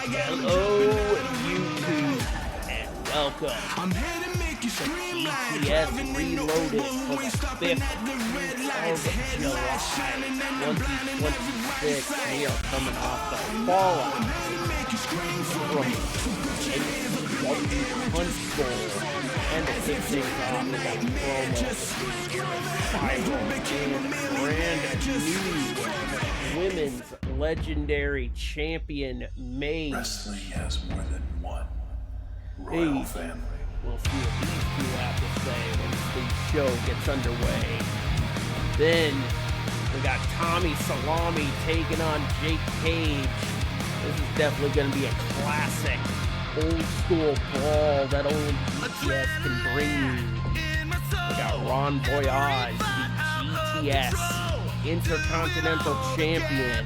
Hello, YouTube, and welcome to GTS Reloaded for the 5th of July, 2026. We are coming off the fallout from NCW Punch Bowl, and to kick things off with a promo brand new women's legendary champion May. Wrestling has more than one royal family. We'll see what these two have to say once the show gets underway. Then we got Tommy Salami taking on Jake Cage. This is definitely going to be a classic old school brawl that only GTS can bring you. We got Ron Voyage, the GTS Intercontinental Champion,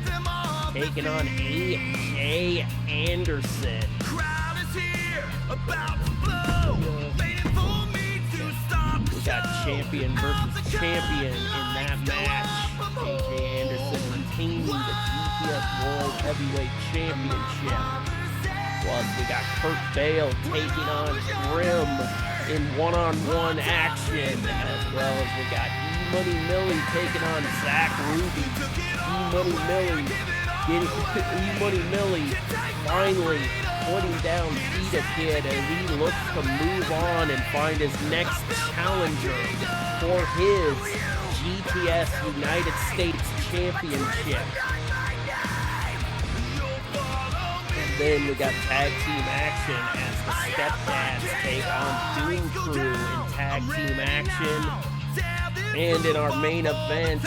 taking on AJ Anderson. We got champion versus champion in that match. AJ Anderson retaining the GTS World Heavyweight Championship. Plus, we got Kurt Bale taking on Grim in one-on-one action, as well as we got E-Money Millie taking on Zach Ruby. E-Money Millie finally putting down Vita Kid as he looks to move on and find his next challenger for his GTS United States Championship. And then we got tag team action as the Stepdads take on Doom Crew in tag team action. And in our main event,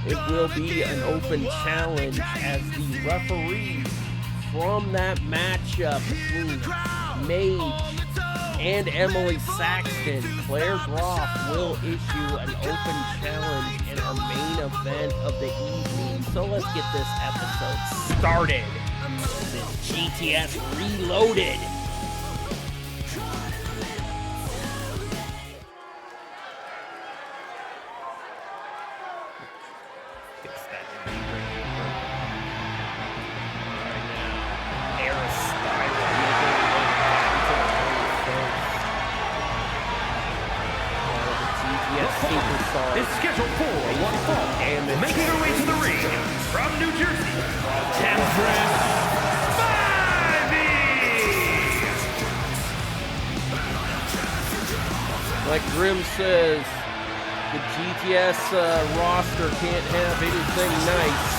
it will be an open challenge as the referee from that matchup between Mage and Emily Saxton, Claire Groff, will issue an open challenge in our main event of the evening. So let's get this episode started. This GTS Reloaded. Is scheduled for one fall, making her way to the ring from New Jersey, Empress Spivey! Like Grim says, the GTS roster can't have anything nice.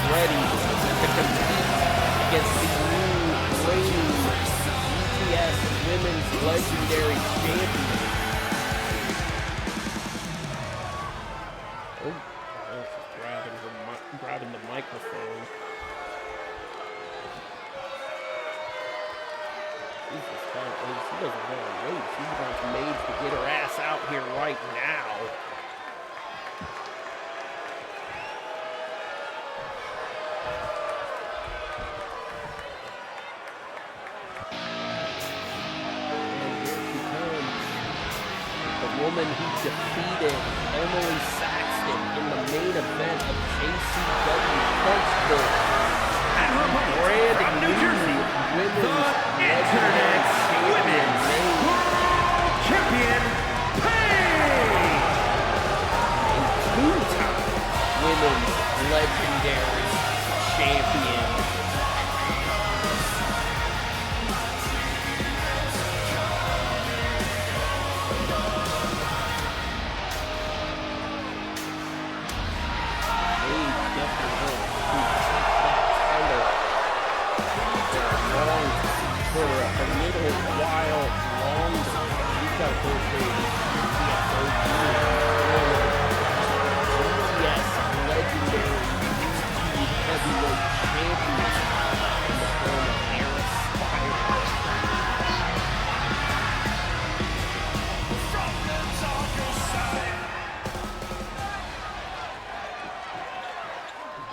Ready to compete against the new reigning GTS Women's Legendary Champion. Oh, she's grabbing the microphone. Jesus, she doesn't want to wait. She wants Mage to get her ass out here right now. Woman who defeated Emily Saxton in the main event of JCW Punch Bowl at the brand new Women's Internet Champion Paige! And two-time Women's Legendary Champion. For a little while longer. We've got to go through GTS Legendary Heavyweight Champion in the form of Era Spire.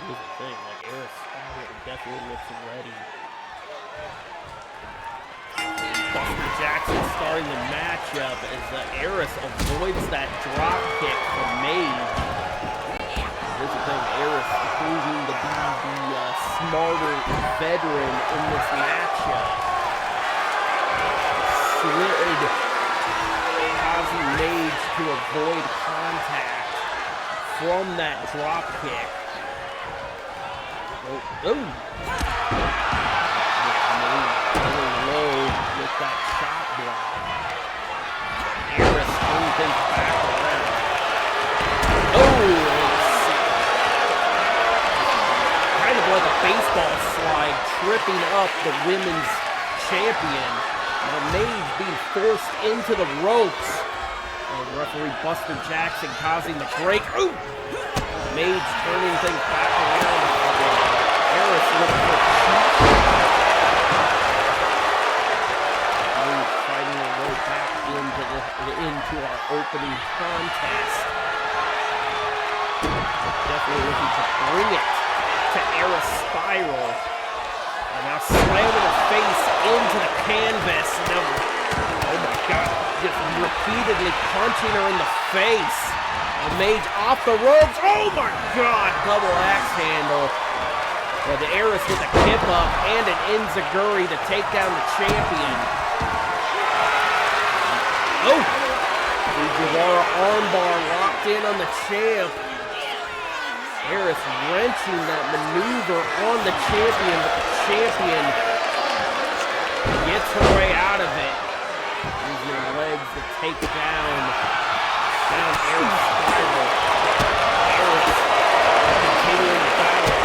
Here's the thing, like Era Spire definitely looks ready. Buster Jackson starting the matchup as Eris avoids that drop kick from Mage. Here's the thing, Eris proving to be the smarter veteran in this matchup. Slid, causing Mage to avoid contact from that drop kick. Oh. Low with that shot block. Eris throwing things back around. Kind of like a baseball slide, tripping up the women's champion. The Mage being forced into the ropes. Referee Buster Jackson causing the break. Ooh! Mage turning things back around. Eris looking for a cheap shot. Mage fighting their way back into our opening contest. Definitely looking to bring it to Eris Spiral. And now slamming her face into the canvas. Now, oh my God, just repeatedly punching her in the face. The Mage off the ropes. Oh my God, double axe handle. Well, the Eris with a kip up and an enziguri to take down the champion. Oh! Fujiwara armbar locked in on the champ. Eris wrenching that maneuver on the champion, but the champion gets her way out of it. Using her legs to take down Eris Spiral. Eris continuing to battle back.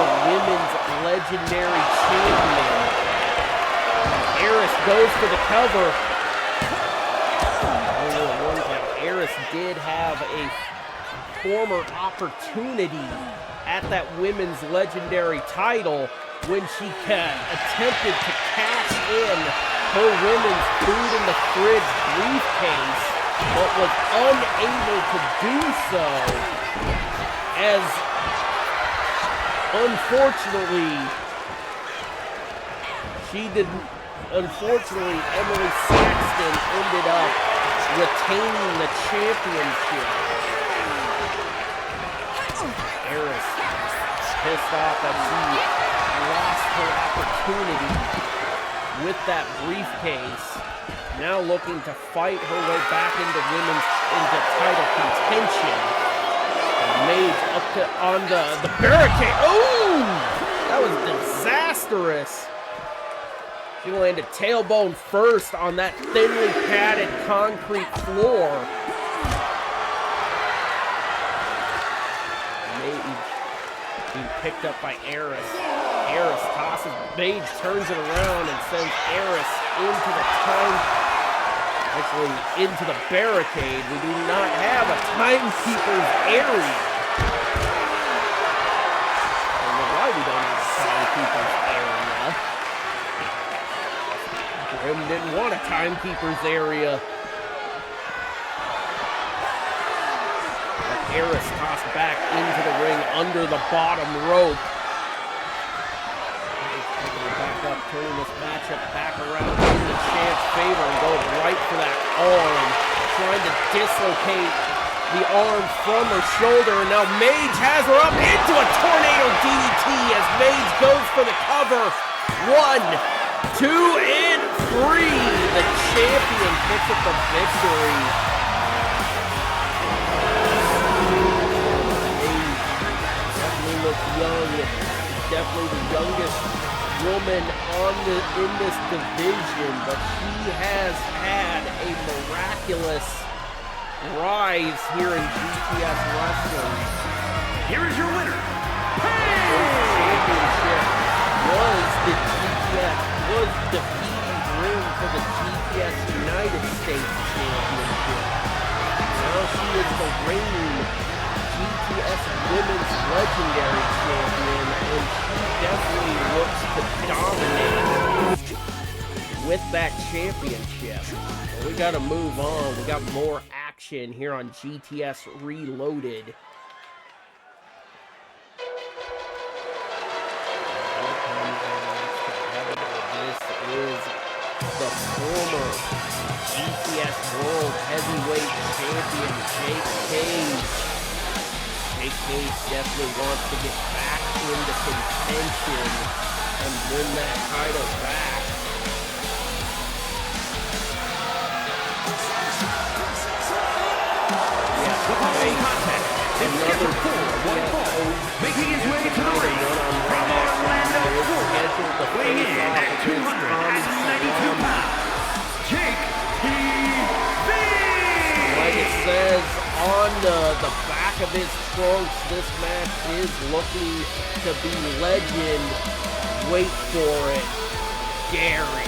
The women's legendary champion. Eris goes for the cover. Eris did have a former opportunity at that women's legendary title when she attempted to cash in her women's food in the fridge briefcase, but was unable to do so as unfortunately Emily Saxton ended up retaining the championship. Eris pissed off that she lost her opportunity with that briefcase. Now looking to fight her way back into title contention. Mage up to on the barricade. Oh, that was disastrous. She landed tailbone first on that thinly padded concrete floor. Mage being picked up by Eris. Eris tosses, Mage turns it around and sends Eris into the barricade. We do not have a timekeeper's area. I don't know why we don't have a timekeeper's area. Grim didn't want a timekeeper's area. But Eris tossed back into the ring under the bottom rope. Back up, turning this matchup back around in the champ's favor and goes right for that arm. Trying to dislocate the arm from her shoulder. And now Mage has her up into a tornado DDT as Mage goes for the cover. 1, 2, and 3. The champion picks up the victory. Mage definitely looks young. Definitely the youngest woman in this division, but she has had a miraculous rise here in GTS Wrestling. Here is your winner, Championship was defeating Grim for the GTS United States Championship. Now she is the reigning GTS Women's Legendary Champion, and she definitely looks to dominate with that championship. Well, we got to move on. We got more action here on GTS Reloaded. former GTS World Heavyweight Champion Jake Cage. Jake Cage definitely wants to get back into contention and win that title back. The following contest is scheduled for one fall, making his way to the ring from Orlando, Florida, weighing in at 292 pounds, Jake TV! Like it says on the back of his trunks, this match is looking to be legend. Wait for it, Gary.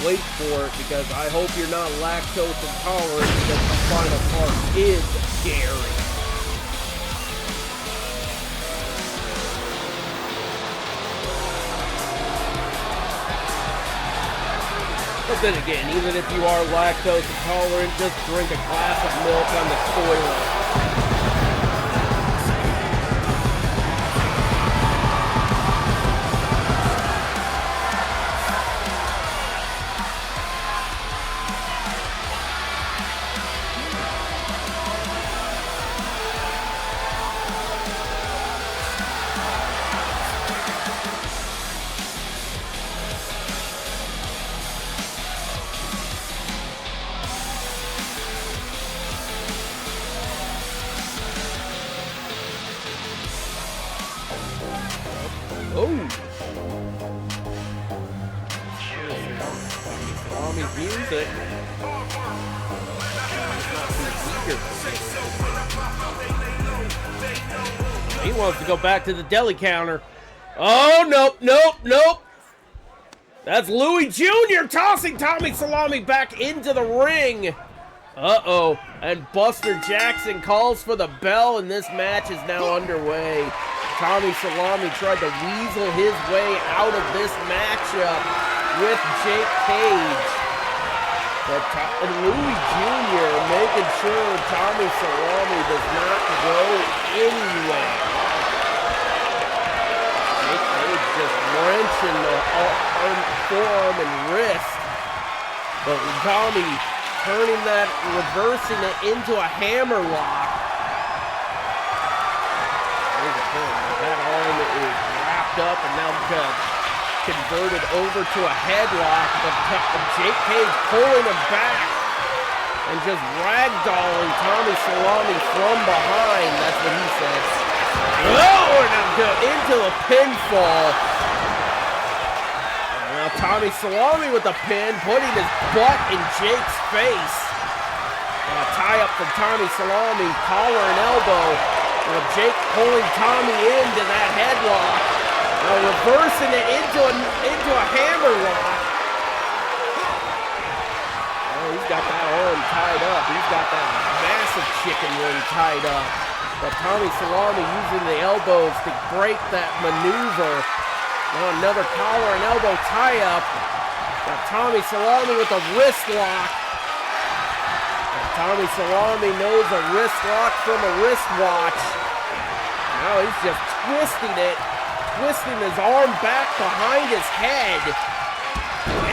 Wait for it, because I hope you're not lactose intolerant, because the final part is Gary. But then again, even if you are lactose intolerant, just drink a glass of milk on the toilet. Oh! Tommy's music. He wants to go back to the deli counter. Oh, nope, nope, nope. That's Louis Jr. tossing Tommy Salami back into the ring. Uh-oh. And Buster Jackson calls for the bell, and this match is now underway. Tommy Salami tried to weasel his way out of this matchup with Jake Cage. But Louis Jr. making sure Tommy Salami does not go anywhere. Jake Cage just wrenching the forearm and wrist. But Tommy turning that, reversing it into a hammerlock. That arm is wrapped up and now converted over to a headlock, but Jake Cage pulling him back and just ragdolling Tommy Salami from behind. That's what he says. Oh, and into a pinfall. Now Tommy Salami with the pin, putting his butt in Jake's face. Tie up from Tommy Salami, collar and elbow. Jake pulling Tommy into that headlock, reversing it into a hammerlock. Oh, he's got that arm tied up. He's got that massive chicken wing tied up. But Tommy Salami using the elbows to break that maneuver. Now another collar and elbow tie-up. Got Tommy Salami with a wrist lock. Tommy Salami knows a wrist lock from a wristwatch. Now he's just twisting his arm back behind his head.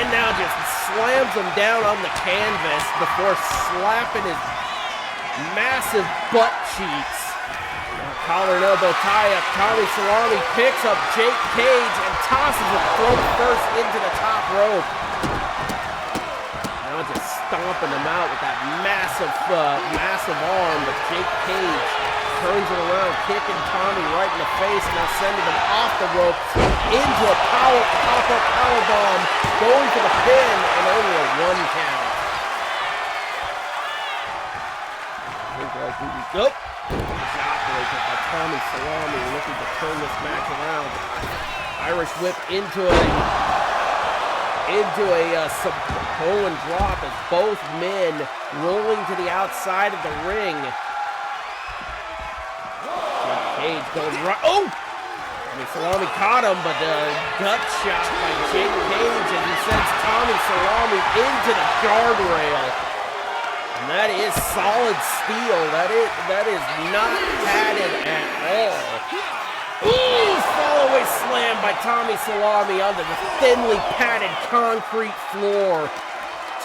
And now just slams him down on the canvas before slapping his massive butt cheeks. Now collar and elbow tie-up. Tommy Salami picks up Jake Cage and tosses him throat first into the top rope. Just stomping him out with that massive arm, but Jake Cage turns it around, kicking Tommy right in the face, now sending him off the rope into a pop-up powerbomb, going for the pin, and only a 1 count. Nope. Shotbreaker by Tommy Salami, looking to turn this match around. Irish whip into a Poland drop as both men rolling to the outside of the ring. Cage going right. Oh! Salami caught him, but gut shot by Jake Cage as he sends Tommy Salami into the guardrail. And that is solid steel. That is not padded at all. Ooh, follow-away slam by Tommy Salami onto the thinly padded concrete floor.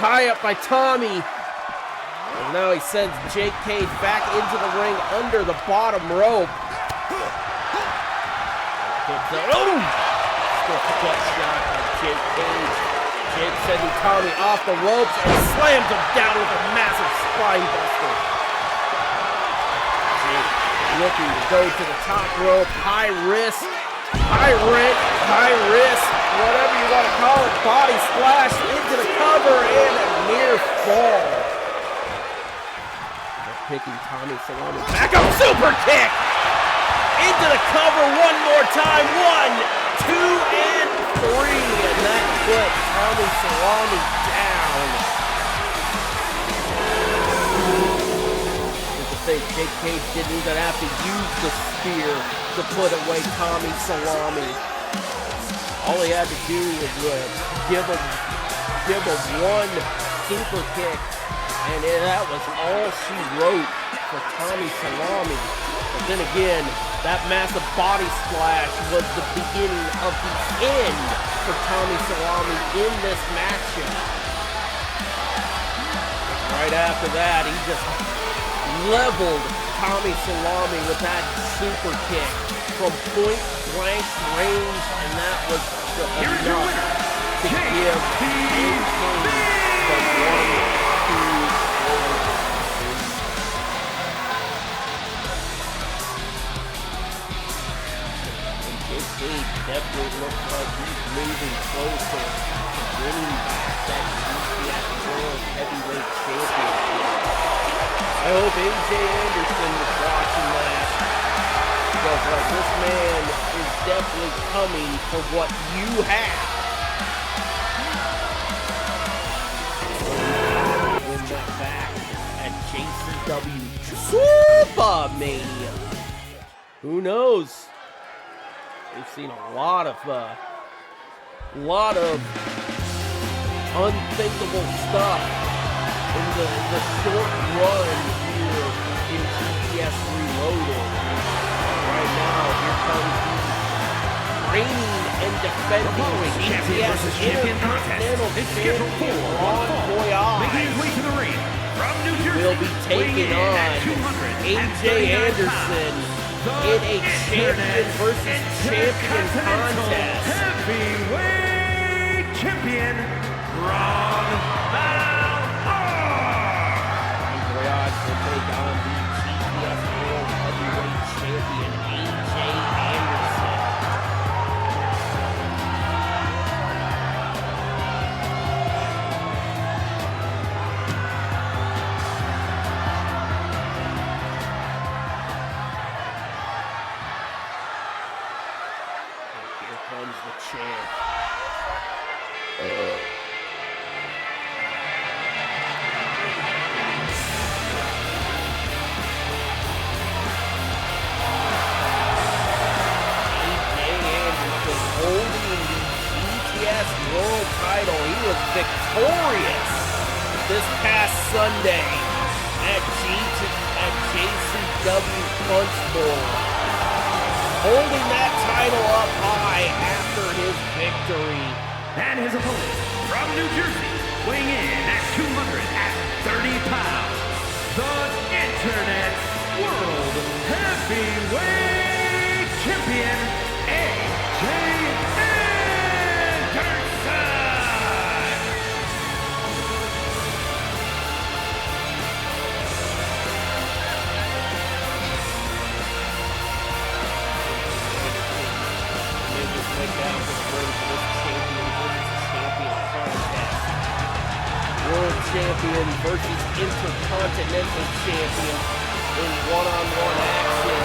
Tie up by Tommy. And now he sends Jake Cage back into the ring under the bottom rope. Oh! Still gut shot by Jake Cage. Jake sending Tommy off the ropes and slams him down with a massive spine buster. Jake looking to go to the top rope. High risk, high rent, high risk, whatever you want to call it. Body splash into the cover and a near fall. Picking Tommy Salami back up, super kick into the cover one more time. 1, 2, and 3, and that put Tommy Salami down. To think Jake Cage didn't even have to use the spear to put away Tommy Salami. All he had to do was give him one super kick. And that was all she wrote for Tommy Salami. But then again, that massive body splash was the beginning of the end for Tommy Salami in this matchup. Right after that, he just leveled Tommy Salami with that super kick from point blank range, and that was enough to give Jake Cage the 1, 2, Cage definitely looks like he's moving closer to winning back that GTS World Heavyweight Championship. I hope AJ Anderson was watching that, because this man is definitely coming for what you have. Win that back at JCW Super Mania. Who knows? We've seen a lot of unthinkable stuff in the short run here in GTS Reloaded. Right now, here comes the reigning and defending GTS Intercontinental Champion Ron Voyage. Making his way to the ring from New Jersey, will be taking on AJ Anderson in a champion versus champion contest. Heavyweight champion, Ron Voyage will take on the GTS World Heavyweight Champion, AJ Anderson. Comes the champ. Holding the GTS World title. He was victorious this past Sunday at JCW Punchbowl, holding that title up high after his victory. And his opponent from New Jersey, weighing in at 230 pounds, the Internet World Heavyweight Champion, AJ Anderson! World Champion versus Intercontinental Champion in one-on-one action.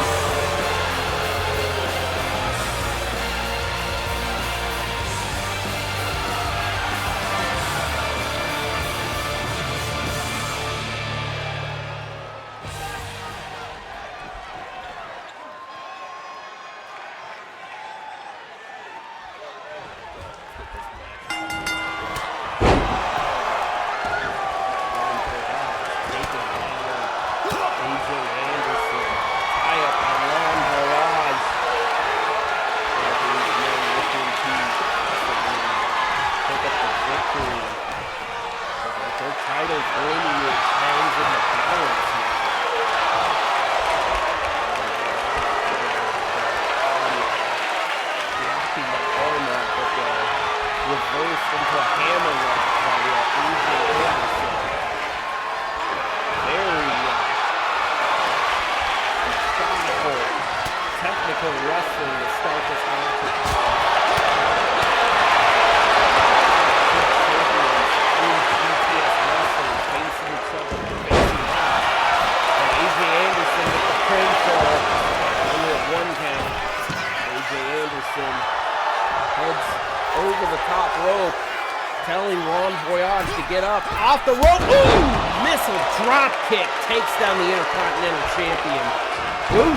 Pro Wrestling to start this match. GTS Wrestling facing each other, facing off. And AJ Anderson with the pinfall. Only at 1 count. AJ Anderson heads over the top rope, telling Ron Voyage to get up off the rope. Ooh! Missile drop kick takes down the Intercontinental Champion. Ooh!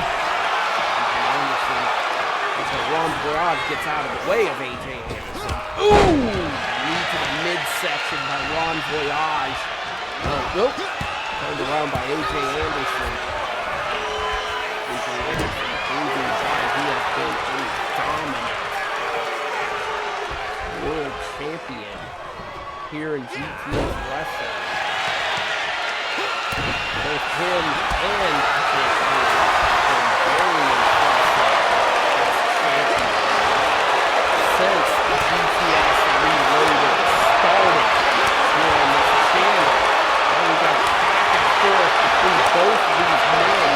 Ron Voyage gets out of the way of AJ Anderson. Ooh! Knee to the midsection by Ron Voyage. Nope. Turned around by AJ Anderson. AJ Anderson proving why he has been a dominant world champion here in GTS Wrestling. Both him and Chris Hughes have been very impressive as champions since GTS Reloaded started here on this channel. And we got back and forth between both of these men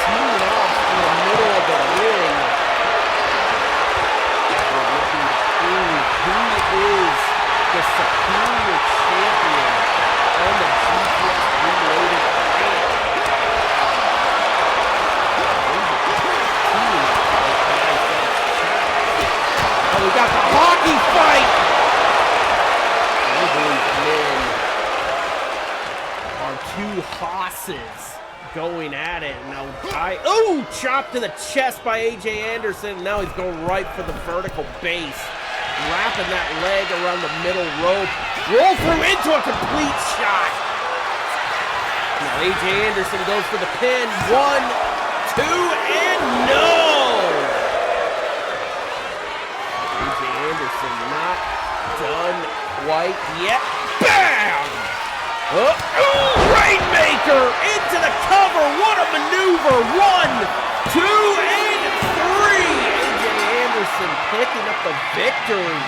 teaming up in the middle of the ring. We're looking to prove who is the superior champion on the GTS Reloaded brand. Now we got the hockey fight. These men are 2 hosses going at it. Now, chop to the chest by AJ Anderson. Now he's going right for the vertical base. Wrapping that leg around the middle rope. Roll through into a complete shot. Now AJ Anderson goes for the pin. 1, 2, and no! AJ Anderson not done quite yet. Bam! Rainmaker into the cover. What a maneuver. 1, 2, and 3. AJ Anderson picking up the victory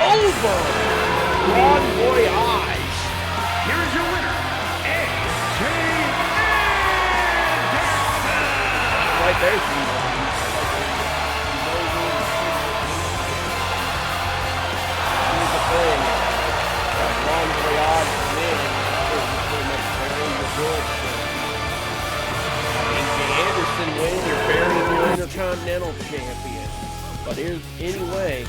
over Ron Voyage. Here is your winner, AJ Anderson. Right there, here's the thing. Ron Voyage wins. AJ Anderson wins. You're burying your Intercontinental Champion. But anyway,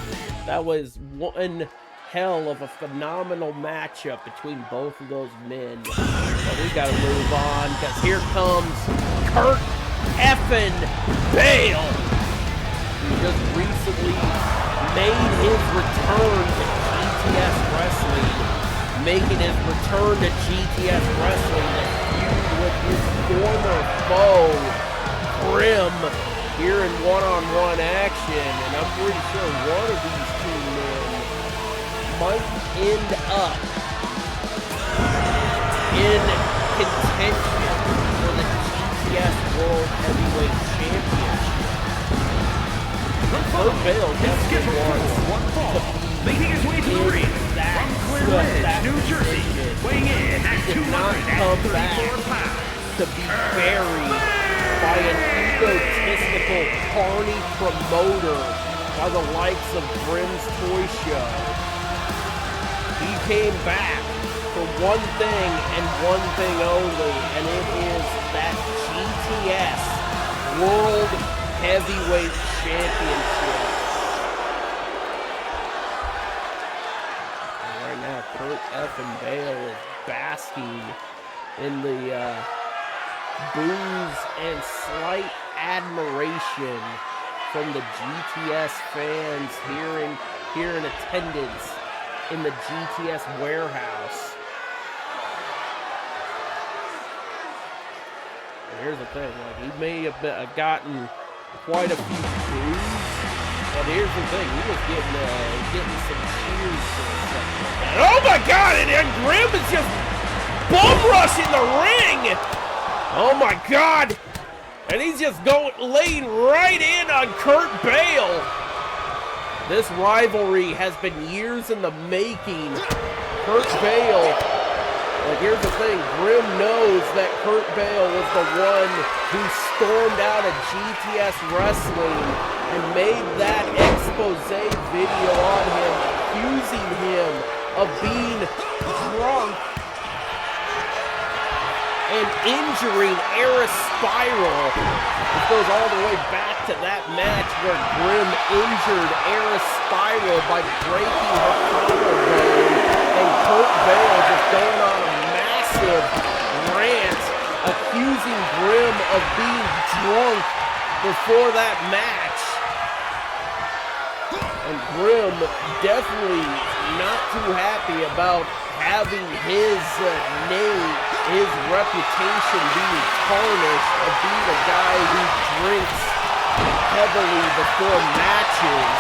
that was one hell of a phenomenal matchup between both of those men. But we gotta move on, because here comes Kurt effing Bale, who just recently made his return to GTS Wrestling, making his return to GTS Wrestling to feud with his former foe, Grim, here in one-on-one action. And I'm pretty sure one of these 2 men might end up in contention for the GTS World Heavyweight Championship. Kurt Bale definitely wants to making his way to the ring from Clear Ridge, New Jersey, weighing in at 234 pounds. To be buried by an egotistical, carny promoter by the likes of Grim's Toy Show. He came back for one thing and one thing only, and it is that GTS World Heavyweight Championship. And right now, Kurt effing Bale is basking in the boos and slight admiration from the GTS fans here in attendance in the GTS warehouse. And here's the thing, like, he may have gotten quite a few boos, but here's the thing, he was getting some cheers for stuff like that. Oh my God! And Grim is just bum rushing the ring. Oh my God! And he's just laying right in on Kurt Bale. This rivalry has been years in the making. Kurt Bale Like, here's the thing, Grim knows that Kurt Bale was the one who stormed out of GTS Wrestling and made that expose video on him, accusing him of being drunk and injuring Eris Spiral. It goes all the way back to that match where Grim injured Eris Spiral by breaking her collarbone, and Kurt Bale just going on a massive rant accusing Grim of being drunk before that match. And Grim definitely not too happy about having his name, his reputation being tarnished of being a guy who drinks heavily before matches.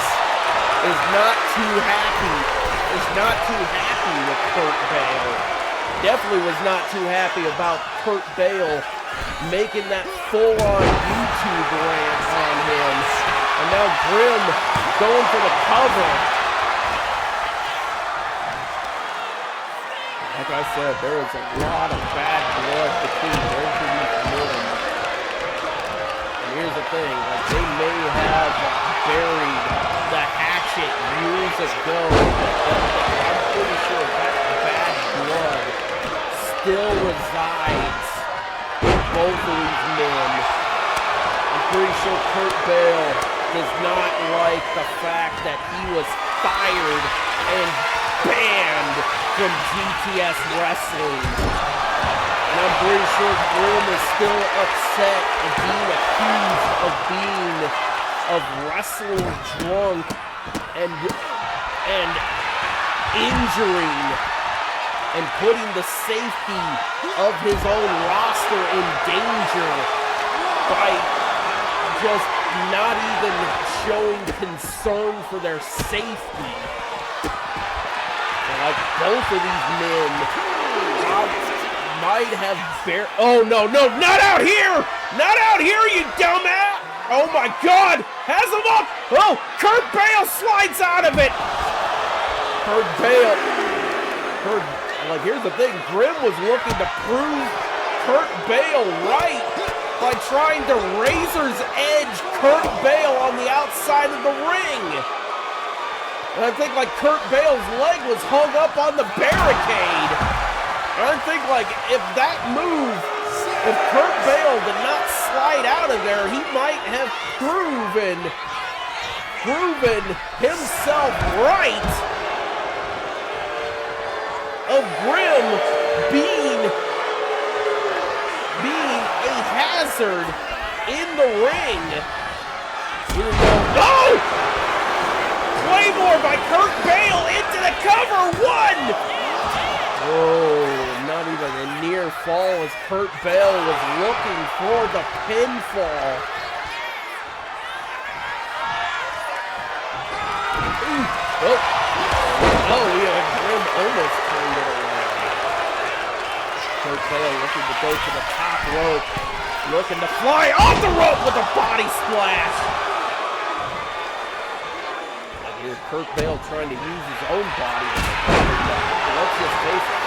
Is not too happy with Kurt Bale. Definitely was not too happy about Kurt Bale making that full-on YouTube rant on him. And now Grim going for the cover. Like I said, there is a lot of bad blood between both of these men. And here's the thing, like, they may have buried the hatchet years ago, but I'm pretty sure that bad blood still resides in both of these men. I'm pretty sure Kurt Bale does not like the fact that he was fired and banned from GTS Wrestling. And I'm pretty sure Grim is still upset at being accused of wrestling drunk and injuring and putting the safety of his own roster in danger by just not even showing concern for their safety. Like, both of these men might have oh, no, not out here! Not out here, you dumbass! Oh my God! Has him up! Oh, Kurt Bale slides out of it! Like, here's the thing, Grim was looking to prove Kurt Bale right by trying to razor's edge Kurt Bale on the outside of the ring. And I think, like, Kurt Bale's leg was hung up on the barricade. And I think, like, if Kurt Bale did not slide out of there, he might have proven himself right of Grim being a hazard in the ring. Oh! Claymore by Kurt Bale into the cover, one! Oh, not even a near fall as Kurt Bale was looking for the pinfall. Grim almost turned it around. Kurt Bale looking to go to the top rope, looking to fly off the rope with a body splash. Here's Kurt Bale trying to use his own body. Let's just face it,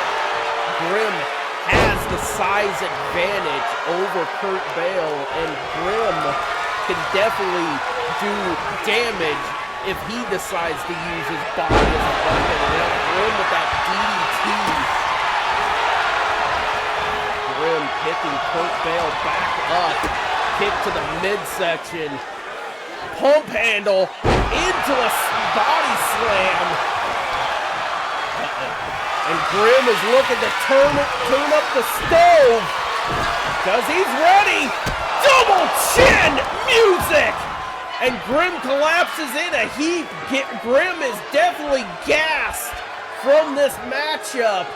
Grim has the size advantage over Kurt Bale, and Grim can definitely do damage if he decides to use his body as a weapon. And now Grim with that DDT. Grim picking Kurt Bale back up. Kick to the midsection. Pump handle into a body slam. And Grim is looking to turn up the stove because he's ready. Double chin music. And Grim collapses in a heap. Grim is definitely gassed from this matchup.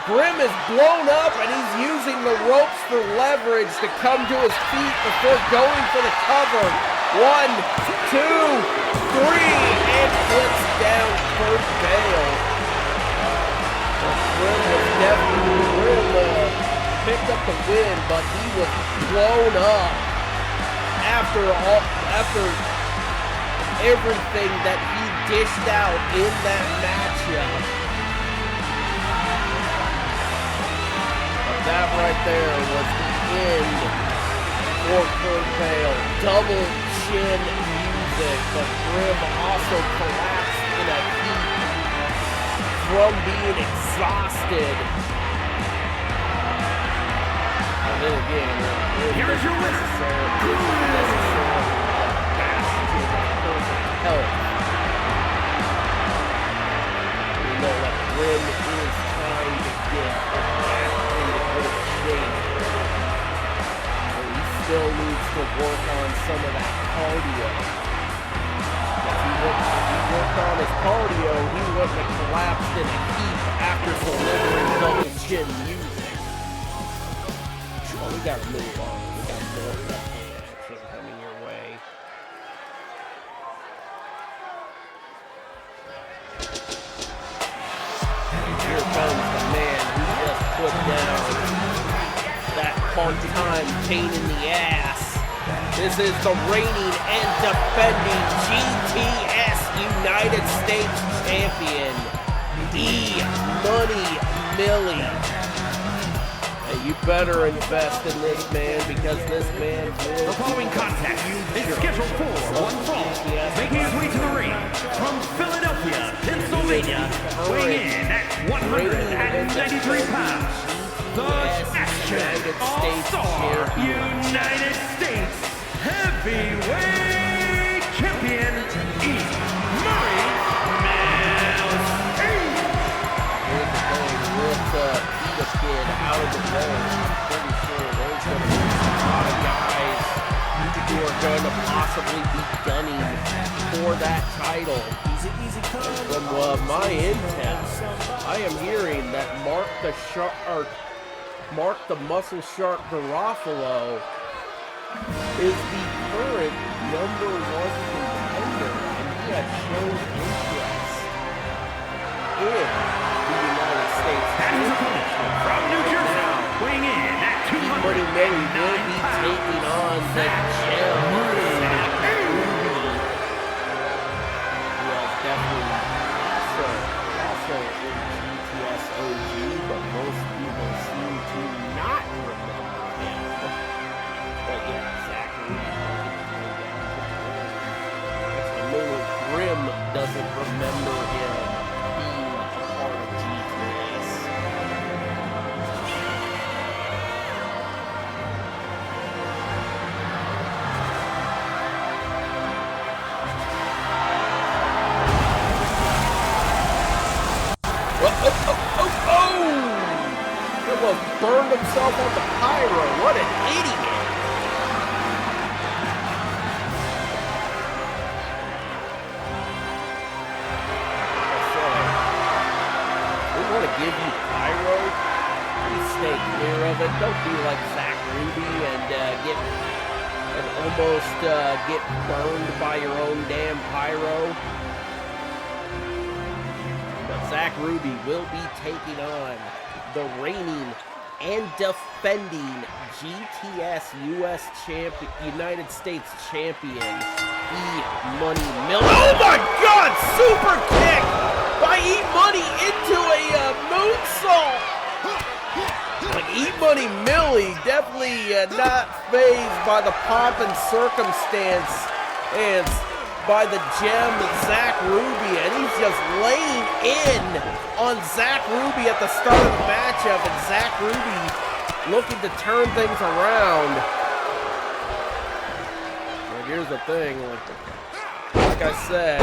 Grim is blown up and he's using the ropes for leverage to come to his feet before going for the cover. 1, 2, 3, and puts down Kurt Bale. Grim picked up the win, but he was blown up after everything that he dished out in that matchup. that right there was the end for Kurt Vale. Double chin music, but Grimm also collapsed in a heap from being exhausted. And then again, here is your winner, health. We know that Grimm is trying to get back into good shape. But he still needs to work on some of that cardio. If he worked on his cardio, he wouldn't have collapsed in a heap after delivering double chin music. Oh, we gotta move on. We got more wrestling action coming your way. Here comes the man who just put down that part-time pain in the ass. This is the reigning and defending GTS United States Champion, E-Money Millie. Hey, you better invest in this man because this man will. The following contest is scheduled for one fall, making his way to the ring from Philadelphia, Pennsylvania, weighing in at 193 pounds, the Action All-Star United States Heavyweight Champion, E-Money Millie. Here's the thing with Peter Kid out of the ring. I'm pretty sure there's going to be a lot of guys who are going to possibly be gunning for that title. From my intel, I am hearing that Mark the Muscle Shark Garofalo is the current #1 contender, and he has shown interest in the United States Championship. From New Jersey, weighing in at 200. But he will be taking on the gem, Zach Ruby, who has definitely also in GTS OG, but most people seem to not remember him. But yeah, Zach Ruby. Actually, Grimm doesn't remember him being a part of GTS. Burned himself on the pyro. What an idiot. We want to give you pyro. Please stay clear of it. Don't be like Zach Ruby and almost get burned by your own damn pyro. But Zach Ruby will be taking on the reigning and defending GTS United States Champion, E-Money Millie. Oh my God! Super kick by E-Money into a moonsault. Like E-Money Millie definitely not fazed by the pomp and circumstance and by the gem Zach Ruby, and he's just laying in on Zach Ruby at the start of the matchup, and Zach Ruby looking to turn things around. Well, here's the thing, like I said,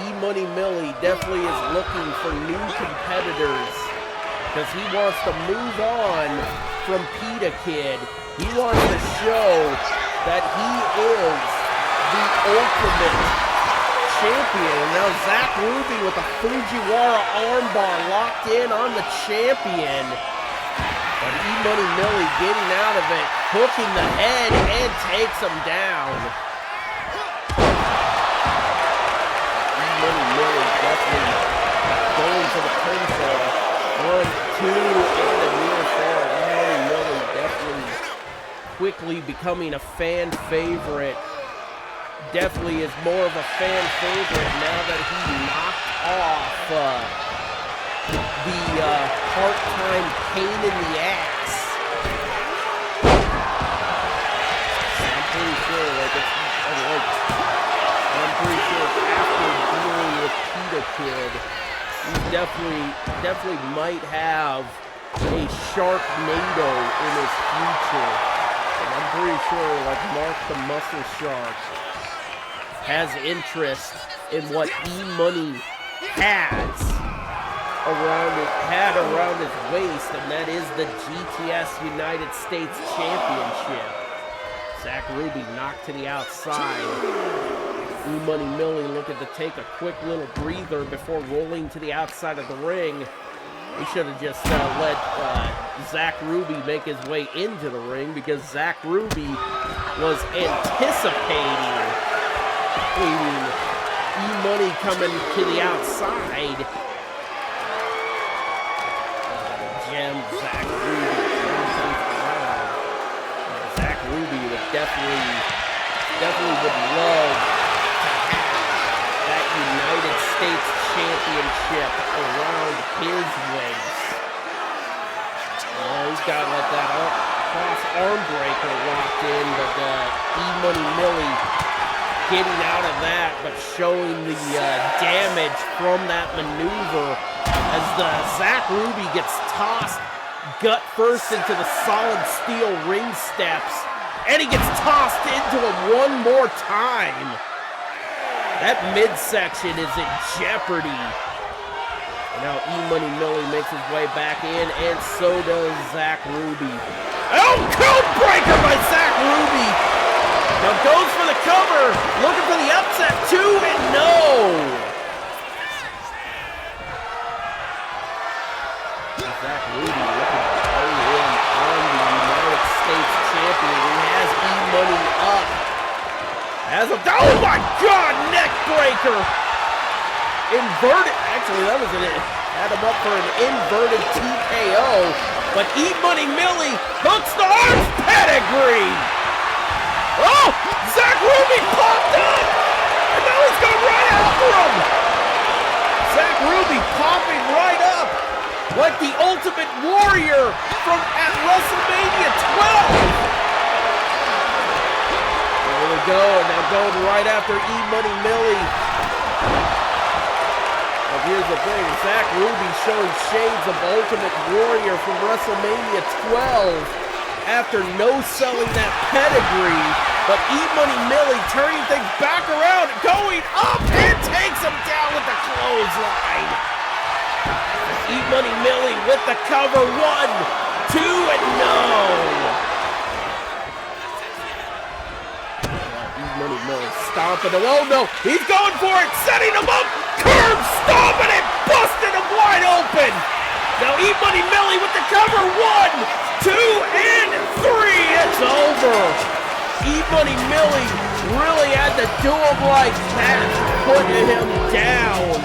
E-Money Millie definitely is looking for new competitors because he wants to move on from Pita Kid. He wants to show that he is the ultimate champion. Now Zach Ruby with a Fujiwara armbar locked in on the champion. But E-Money Millie getting out of it, hooking the head and takes him down. E-Money Millie definitely going for the pinfall. 1, 2, and a near fall. E-Money Millie definitely quickly becoming a fan favorite. Definitely is more of a fan favorite now that he knocked off part-time pain in the ass. I'm pretty sure, after dealing with Pita Kid, he definitely might have a Sharknado in his future. And I'm pretty sure, like, Mark the Muscle Shark has interest in what E-Money had around his waist, and that is the GTS United States Championship. Zach Ruby knocked to the outside. E-Money Millie looking to take a quick little breather before rolling to the outside of the ring. He should have just let Zach Ruby make his way into the ring, because Zach Ruby was anticipating E-Money coming to the outside. Gem Zach Ruby. Zach Ruby would definitely would love to have that United States Championship around his waist. He's got like that cross arm breaker locked in, but E-Money Millie getting out of that, but showing the damage from that maneuver as the Zach Ruby gets tossed gut first into the solid steel ring steps, and he gets tossed into him one more time. That midsection is in jeopardy. And now E-Money Millie makes his way back in, and so does Zach Ruby. Oh, code breaker by Zach Ruby! Now goes for the cover, looking for the upset, 2 and no! Zach Ruby looking to weigh in on the United States champion. He has E-Money up. Oh my God, neck breaker! Inverted, actually that was had him up for an inverted TKO, but E-Money Millie hooks the arms, pedigree! Oh, Zach Ruby popped up, and now he's going right after him! Zach Ruby popping right up, like the Ultimate Warrior from at WrestleMania 12! There we go, and now going right after E-Money Millie. But here's the thing, Zach Ruby showing shades of Ultimate Warrior from WrestleMania 12 after no-selling that pedigree. But E-Money Millie turning things back around, going up, and takes him down with the clothesline. E-Money Millie with the cover, 1, 2, and no! E-Money Millie stomping him. Oh no, he's going for it, setting him up, curb stomping it, busting him wide open. Now E-Money Millie with the cover, 1, 2, and 3, it's over. E-Money Millie really had to do him like that, putting him down.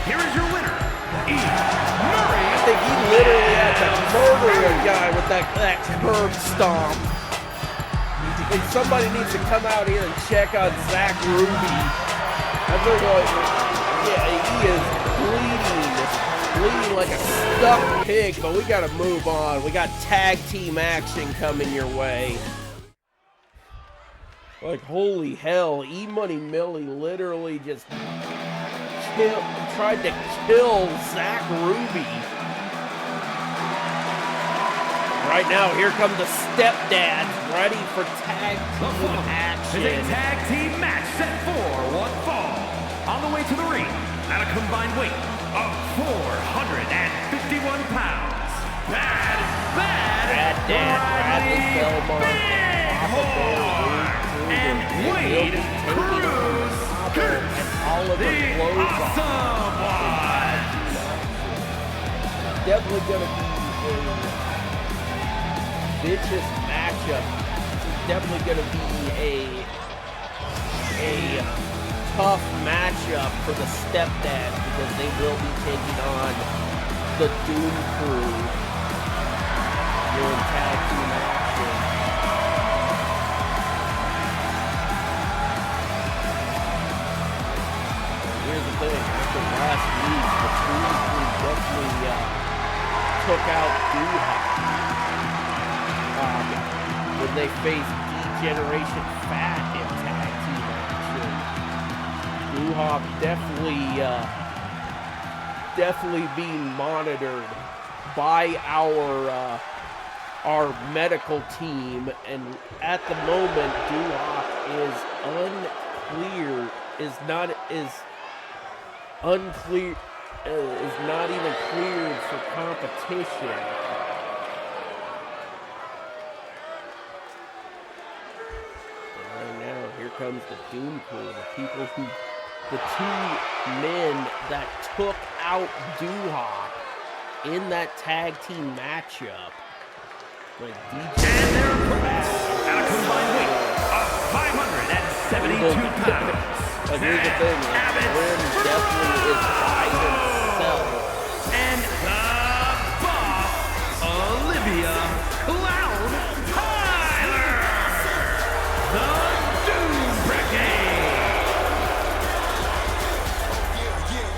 Here is your winner, E-Money. I think he literally had to murder a guy with that curb stomp. And somebody needs to come out here and check on Zach Ruby. I think he is bleeding like a stuck pig, but we gotta move on. We got tag team action coming your way. Like, holy hell, E-Money Millie literally just tried to kill Zach Ruby. Right now, here come the stepdads, ready for tag team action. It's a tag team match set for one fall. On the way to the ring, at a combined weight of 451 pounds. Bad Bradley Bighorn and Wade Cruz, the Awesome One. Definitely gonna be a vicious matchup. This is definitely going to be a tough matchup for the stepdads, because they will be taking on the Doom Crew during tag team action. Here's the thing, after last week, the Doom Crew definitely took out Duhawk when they faced D-Generation Fat in tag team action. Duhawk definitely being monitored by our medical team, and at the moment Duhawk is not even cleared for competition. And right now, here comes the Doom Crew, the two men that took out Duhawk in that tag team matchup. Like And they're at a combined weight of 572 pounds. But here's the thing, Lynn definitely is by himself. And the boss, Olivia Clown Tyler, the Doom Brigade.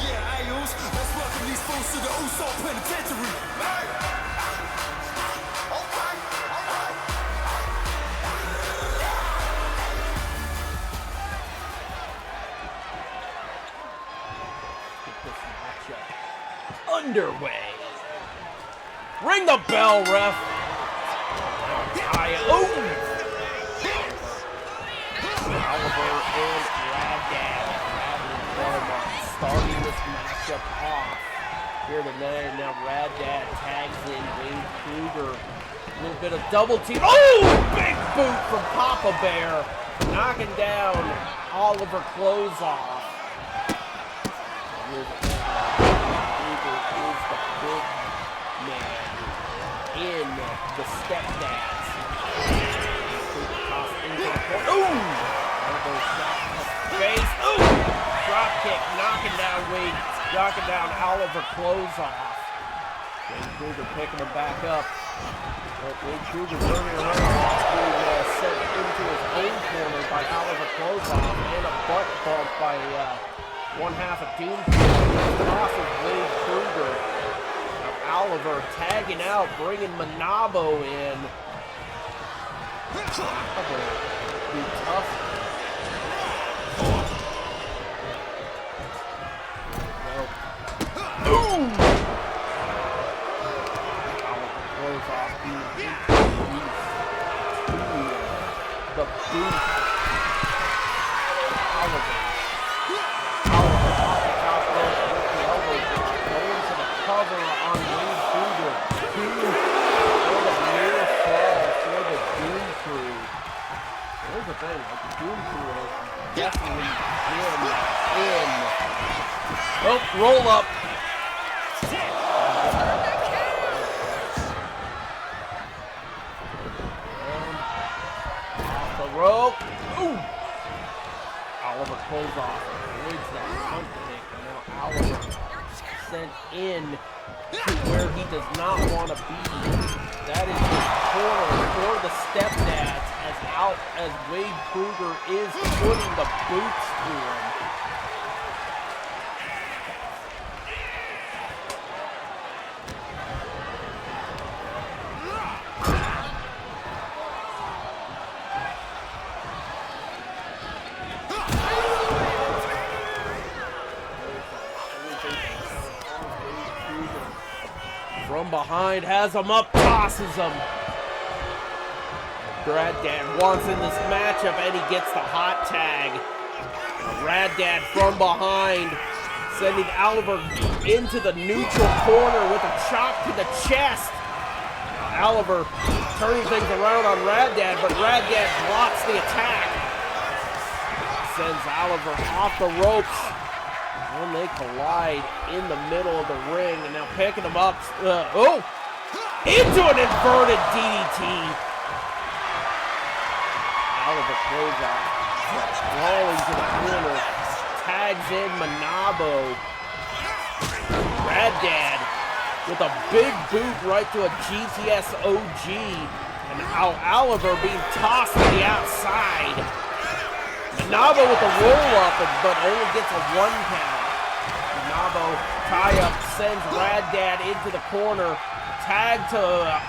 Yeah, Ayos. Let's welcome these folks to the Uso Penitentiary. Underway. Ring the bell, ref. Oliver and Raddad starting this matchup off here tonight. Now Raddad tags in Wade Kruger. A little bit of double team. Oh! Big boot from Papa Bear. Knocking down Oliver Closeoff. In the stepdads. Toss into the corner. Ooh! Elbow shot to the face. Ooh! Drop kick, knocking down Wade, knocking down Oliver Closeoff. Wade Kruger picking him back up. But Wade Kruger turning around, being sent into his own corner by Oliver Closeoff, and a butt bump by one half of Doom Crew. Tosses Wade Kruger. Oliver tagging out, bringing Manabo in. Manabo be tough. Boom! Oliver throws off the boot. Oliver off the top rope with the elbow drop, going to the cover on Wade Kruger. What a near fall for the Doom Crew. Here's the thing, like the Doom Crew has definitely been in. Oh, roll up. Off the rope. Ooh! Oliver Closeoff avoids that punt kick, and now Oliver sent in to where he does not want to be. That is his corner for the stepdads as Wade Kruger is putting the boots to him. From behind, has him up, tosses him. Raddad wants in this matchup, and he gets the hot tag. Raddad from behind, sending Oliver into the neutral corner with a chop to the chest. Oliver turning things around on Raddad, but Raddad blocks the attack. Sends Oliver off the ropes. And they collide in the middle of the ring, and now picking him up. Into an inverted DDT. Oliver Closeoff crawling to the corner, tags in Manabo. Raddad with a big boot right to a GTS OG, and Oliver being tossed to the outside. Manabo with a roll-up, but only gets a 1 count. Manabo Manabo. Tie up sends Rad Dad into the corner. Tag to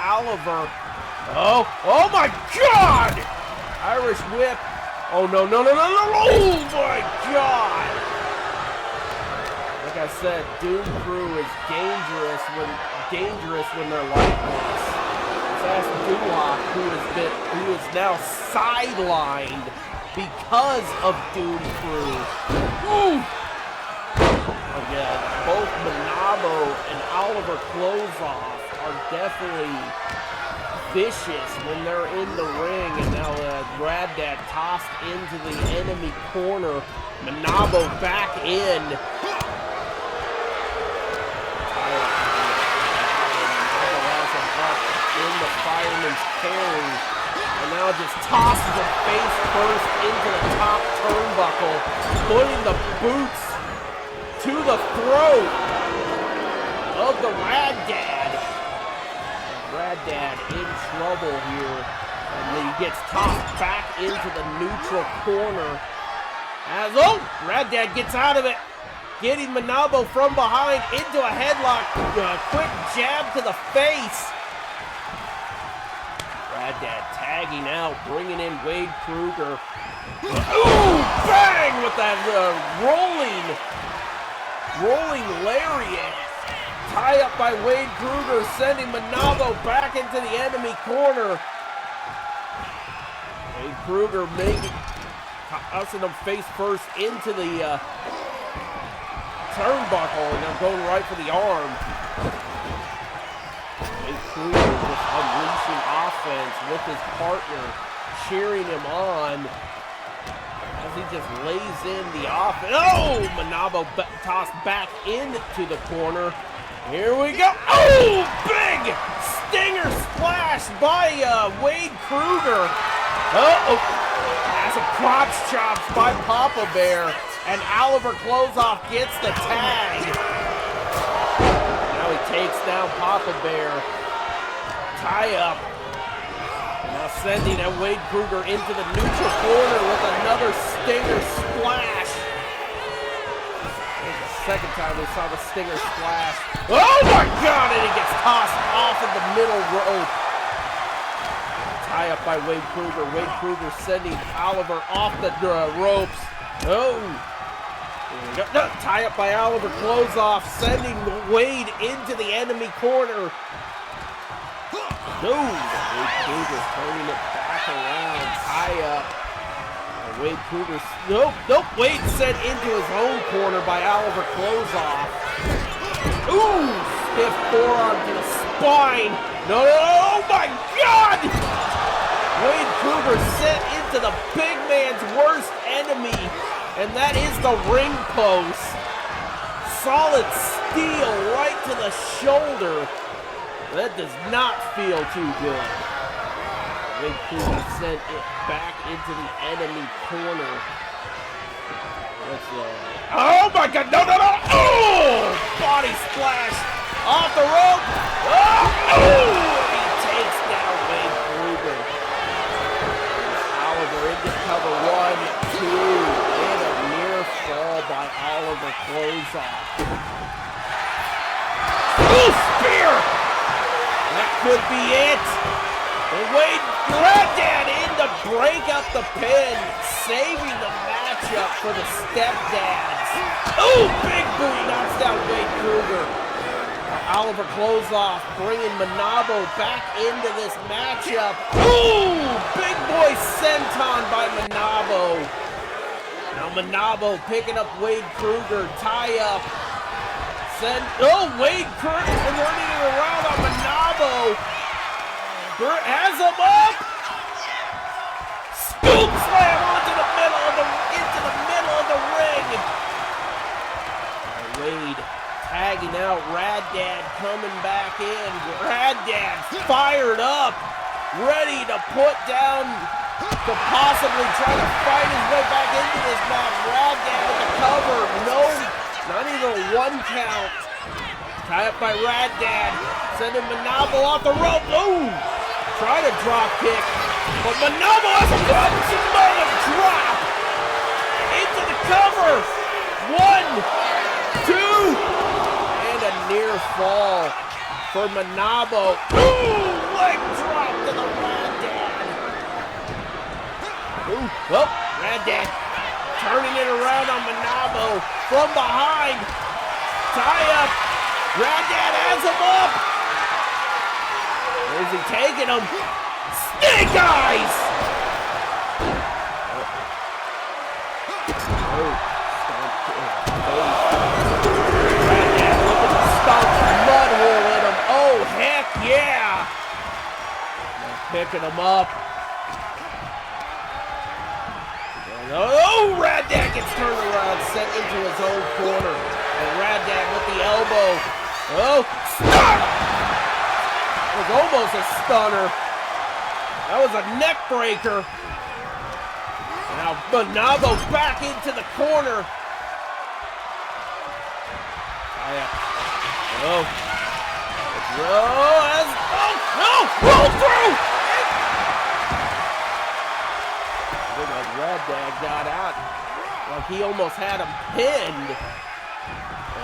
Oliver. Oh my God! Irish whip. Oh, no. Oh, my God! Like I said, Doom Crew is dangerous when they're like this. That's Duloc, who is now sidelined because of Doom Crew. Ooh. Again, both Manabo and Oliver Closeoff are definitely vicious when they're in the ring, and now Rad Dad tossed into the enemy corner. Manabo back in. In the fireman's carry, and now just tosses him face first into the top turnbuckle, putting the boots to the throat of the Rad Dad. Rad Dad in trouble here, and he gets tossed back into the neutral corner. As Rad Dad gets out of it, getting Manabo from behind into a headlock, quick jab to the face. Rad Dad tagging out, bringing in Wade Kruger. Ooh, bang with that rolling lariat. Tie up by Wade Kruger, sending Manabo back into the enemy corner. Wade Kruger tossing him face first into the turnbuckle, and I'm going right for the arm. Wade Kruger just unleashing offense with his partner, cheering him on as he just lays in the offense. Oh, Manabo tossed back into the corner. Here we go. Oh, big stinger splash by Wade Kruger. That's a crotch chops by Papa Bear, and Oliver Closeoff gets the tag. Now he takes down Papa Bear. Tie up. Now sending Wade Kruger into the neutral corner with another stinger splash. There's the second time we saw the stinger splash. Oh my God! And he gets tossed off of the middle rope. Tie up by Wade Kruger. Wade Kruger sending Oliver off the ropes. Oh! No, tie up by Oliver Closeoff, sending Wade into the enemy corner. No! Wade Kruger turning it back around. Tie up. And Wade Kruger. Nope. Wade sent into his own corner by Oliver Closeoff. Ooh! Stiff forearm to the spine. No! Oh my God! Wade Kruger sent into the big man's worst enemy, and that is the ring post. Solid steel right to the shoulder. That does not feel too good. Wade Kruger sent it back into the enemy corner. Oh my God, no! Oh! Body splash off the rope. Oh! He takes down Wade Kruger. Oliver into cover 1, 2, and a near fall by Oliver Closeoff. Oh, spear! That could be it. And Wade Rad Dad in to break up the pin, saving the matchup for the Stepdads. Oh, big boot knocks down Wade Kruger. Oliver Closeoff bringing Manabo back into this matchup. Ooh, big boy senton by Manabo. Now Manabo picking up Wade Kruger, tie up. Wade Kruger turning it around on Manabo. Has him up. Scoop slam into the middle of the ring. Wade tagging out. Rad Dad coming back in. Rad Dad fired up, ready to put down, to possibly try to fight his way back into this match. Rad Dad with the cover. No, not even a 1 count. Tie up by Rad Dad. Sending Manabo off the rope. Ooh! Try to drop kick. But Manabo has a locomotive drop. Into the cover. 1, 2. near fall for Manabo. Ooh, leg drop to the Rad Dad. Ooh, well, Rad Dad turning it around on Manabo from behind. Tie up. Rad Dad has him up. Where's he taking him? Snake Eyes! Rad Dad looking to stomp a mud hole in him. Oh, heck yeah! Now picking him up. Oh, Rad Dad gets turned around, sent into his own corner. And Rad Dad with the elbow. Oh, stun! It was almost a stunner. That was a neck breaker. Now Manabo back into the corner. Oh. No! Roll through! Look like Rad Dad got out. Like he almost had him pinned.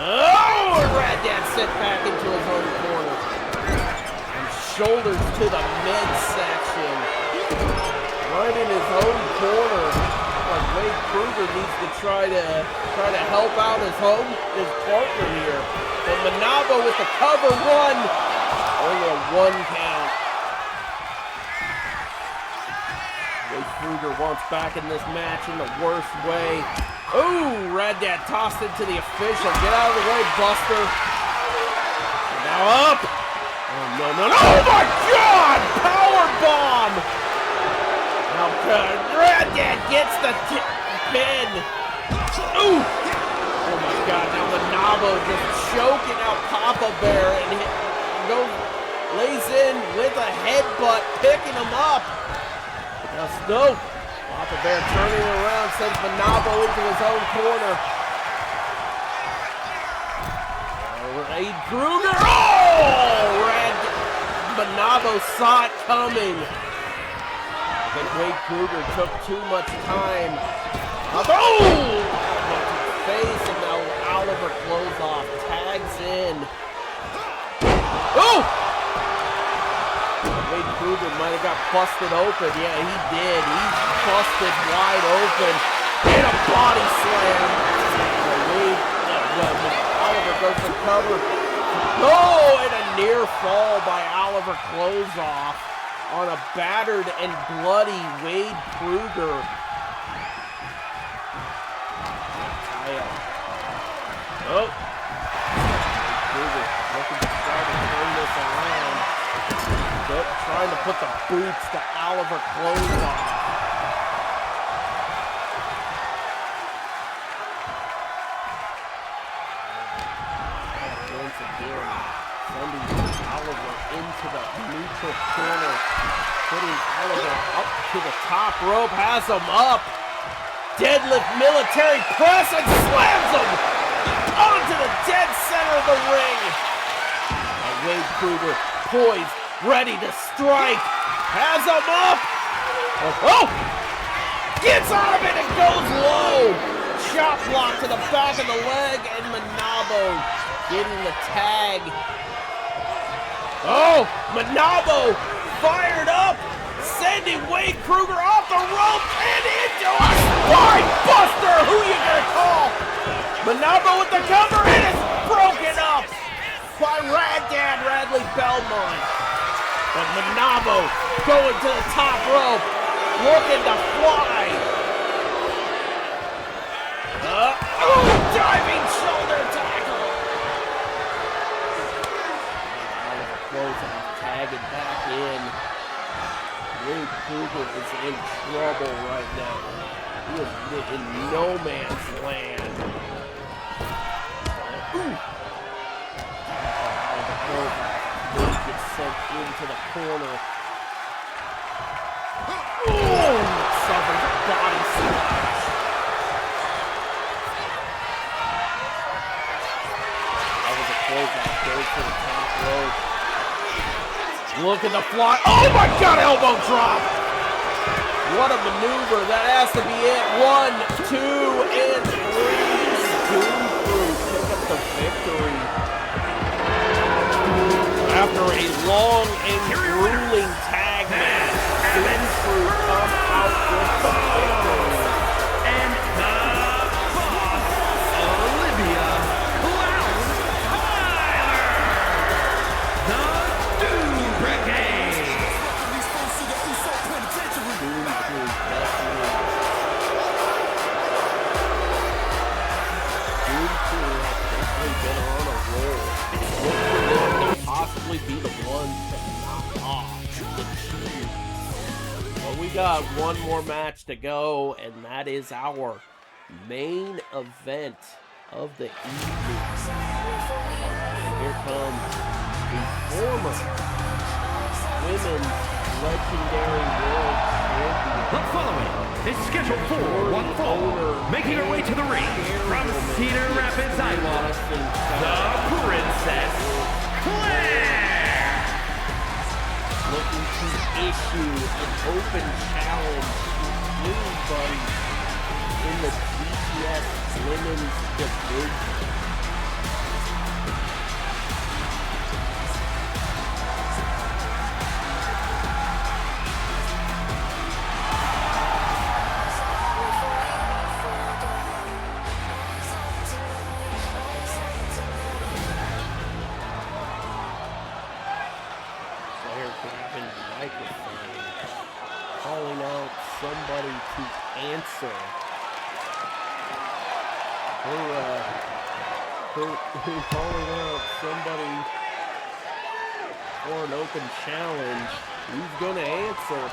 Oh! Rad Dad sent back into his own corner. And shoulders to the midsection. Right in his own corner. Like Wade Kruger needs to try to help out his partner here. But Manabo with the cover one. Only a 1 count. Wade Kruger wants back in this match in the worst way. Ooh, Rad Dad tossed it to the official. Get out of the way, Buster. And now up. Oh, no. Oh, my God! Power bomb! Now, Rad Dad gets the pin. Ooh! Oh, my God. Now, Manabo just choking out Papa Bear and lays in with a headbutt, picking him up. Now, Snow. Papa Bear turning around, sends Manabo into his own corner. Wade Kruger. Oh! Manabo saw it coming. I think Wade Kruger took too much time. Oh! Face, and now Oliver Closeoff tags in. Oh! Wade Kruger might have got busted open. Yeah, he did. He's busted wide open. And a body slam. Oliver goes for cover. Oh, and a near fall by Oliver Closeoff on a battered and bloody Wade Kruger. Oh. Kruger looking to try to turn this around. Trying to put the boots to Oliver Closeoff. Once again, sending Oliver into the neutral corner. Putting Oliver up to the top rope, has him up. Deadlift military press and slams him onto the dead center of the ring. And Wade Kruger poised, ready to strike. Has him up. Oh! Gets out of it and goes low. Chop block to the back of the leg, and Manabo getting the tag. Oh! Manabo fired up, sending Wade Kruger off the rope and into a spine buster. Who you gonna call? Manabo with the cover, and it's broken up by Rad Dad Radley Belmont. But Manabo going to the top rope, looking to fly. Diving shoulder tackle. Oliver Closeoff tagging back in. Wade Kruger is in trouble right now. He is in no man's land. Oliver Closeoff gets sent into the corner. Suffers a body smash. Oliver Closeoff goes to the top rope. Look at the fly. Oh my God, elbow drop. What a maneuver. That has to be it. 1, 2, and 3. Doom Crew pick up the victory. After a long and grueling tag match, Doom Crew come out with the victory. And the boss, Olivia Clown Tyler. The Doom Brigade. These folks to the Uso Penitentiary. Doom Crew definitely. Doom Crew has definitely been on a roll. Look for them to possibly be the ones that knock off the Chiefs. But we got one more match to go, and that is our main event of the evening. And here comes the former women's legendary world champion. The following is scheduled for one fall. Making her way to the ring from Cedar Rapids, Iowa, the Princess Claire. Looking to issue an open challenge to anybody in the GTS women's division. Calling out somebody to answer calling out somebody for an open challenge. Who's gonna answer?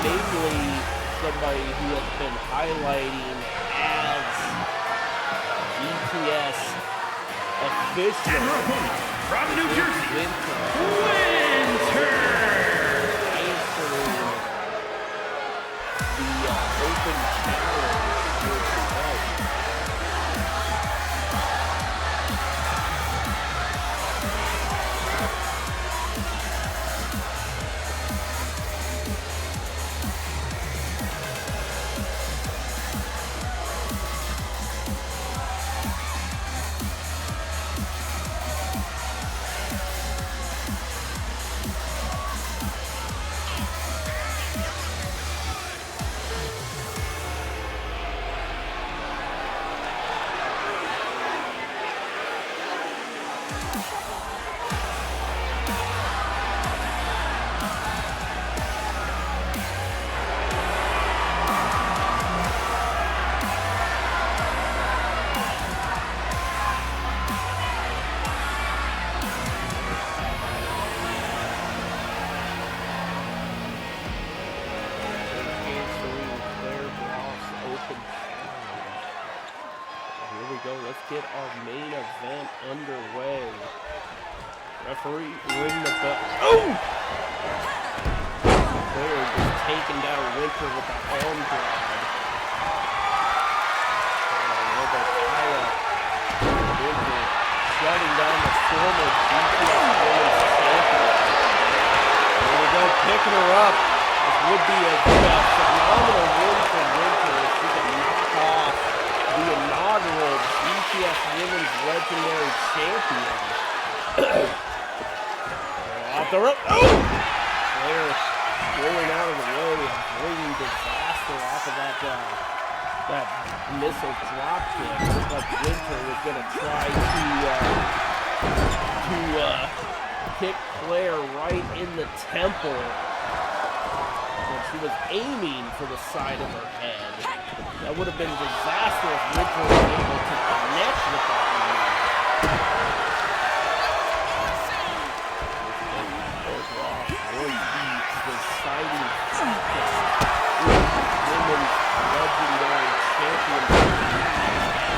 Namely, somebody who has been highlighting as GTS official. And her opponent from New Jersey, Winter. Answering the open challenge for tonight. Let's get our main event underway. Referee, ring the bell. Oh! Claire just taking down Winter with the arm drag. Another tie-up. Winter shutting down the former GTS Women's Champion. There we go, picking her up. This would be a phenomenal win for Winter if she can knock off the inaugural GTS Women's Legendary Champion. Off the rope. Oh! Claire rolling out of the way, bringing disaster off of that missile drop kick. Looked like Winter was going to try to kick Claire right in the temple. But she was aiming for the side of her head. That would have been disaster if Winter was able to connect with that move. Deciding women's legendary champion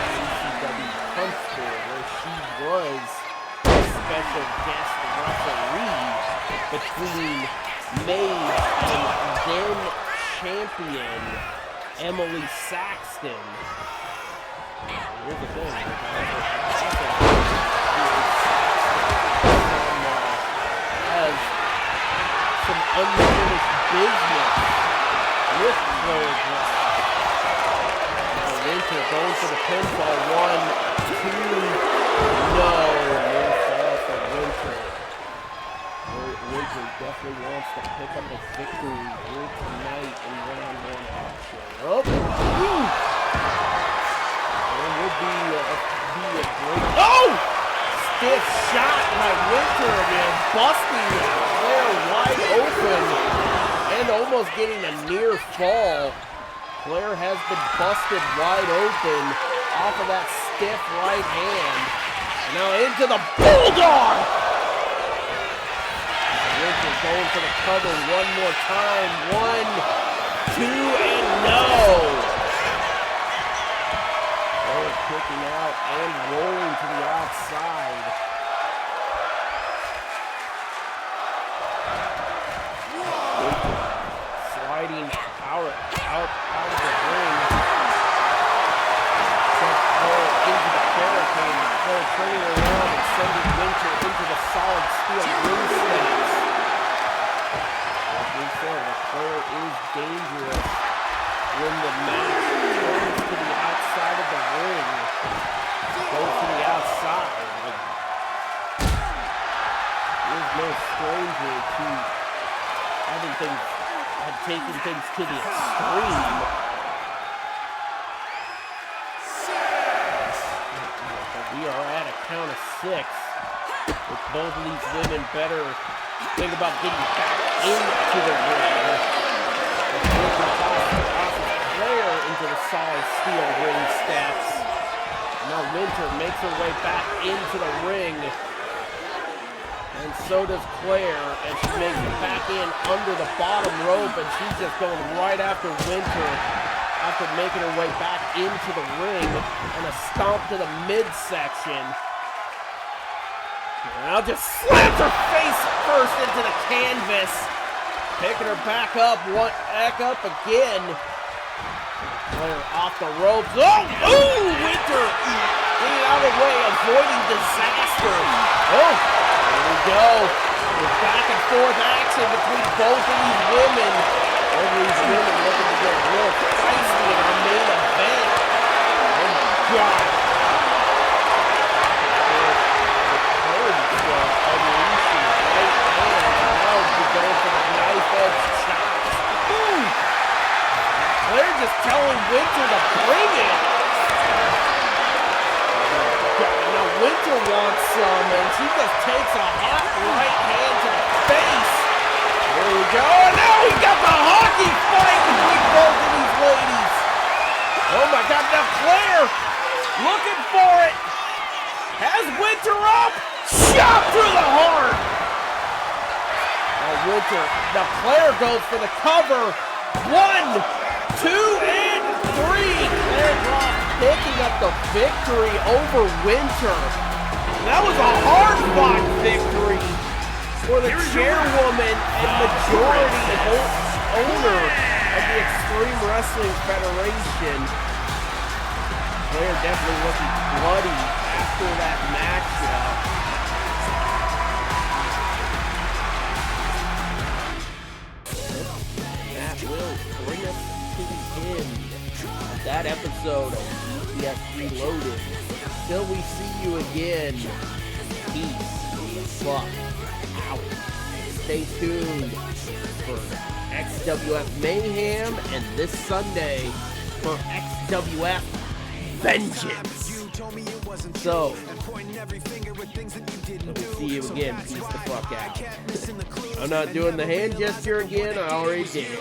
ACW Huntsville, where she was a special guest referee between May and then champion Emily Saxton. Here's the thing. Has some unfinished business with Claire Brown. Winter going for the pinfall. 1, 2, no. No fall for Winter. Winter definitely wants to pick up a victory here tonight in one-on-one action. Oh, there would be a great... Oh! Stiff shot by Winter again, busting Claire wide open and almost getting a near fall. Claire has been busted wide open off of that stiff right hand. Now into the Bulldog! Winter going for the cover one more time. 1, 2, and no! Claire kicking out and rolling to the outside. Winter sliding out of the ring. Sent Claire into the barricade. Claire turning around and sending Winter into the solid steel ring steps. As we said, Claire is dangerous when the match turns to the outside of the ring. Goes to the outside. There's no stranger to having things, taking things to the extreme. But we are at a count of 6. With both of these women better think about getting back into the ring. Claire into the solid steel ring steps. Now Winter makes her way back into the ring. And so does Claire, and she makes it back in under the bottom rope, and she's just going right after Winter after making her way back into the ring, and a stomp to the midsection. Now just slams her face first into the canvas, picking her back up again. Claire off the ropes. Oh, Winter getting out of the way, avoiding disaster. Oh. Here we go. There's back and forth action between both of these women. Both of these women looking to get real feisty in our main event. Oh my God. Unleashing right hand. Now we're going for the knife edge chops. Boom. Claire just telling Winter to bring it. Winter wants some, and she just takes a hot right hand to the face. There we go. And now we got the hockey fight between both of these ladies. Oh my God, now Claire looking for it. Has Winter up. Shot through the heart. Now Winter, now Claire goes for the cover. 1, 2, and 3. Claire drops, picking up the victory over Winter. That was a hard-fought victory for the chairwoman and majority owner of the Extreme Wrestling Federation. Claire definitely looking bloody after that matchup. That will bring us to the end of that episode of DPS Reloaded. Till we see you again, peace, fuck, out. Stay tuned for XWF Mayhem and this Sunday for XWF Vengeance. So, we'll see you again. Peace the fuck out. I'm not doing the hand gesture again. I already did it.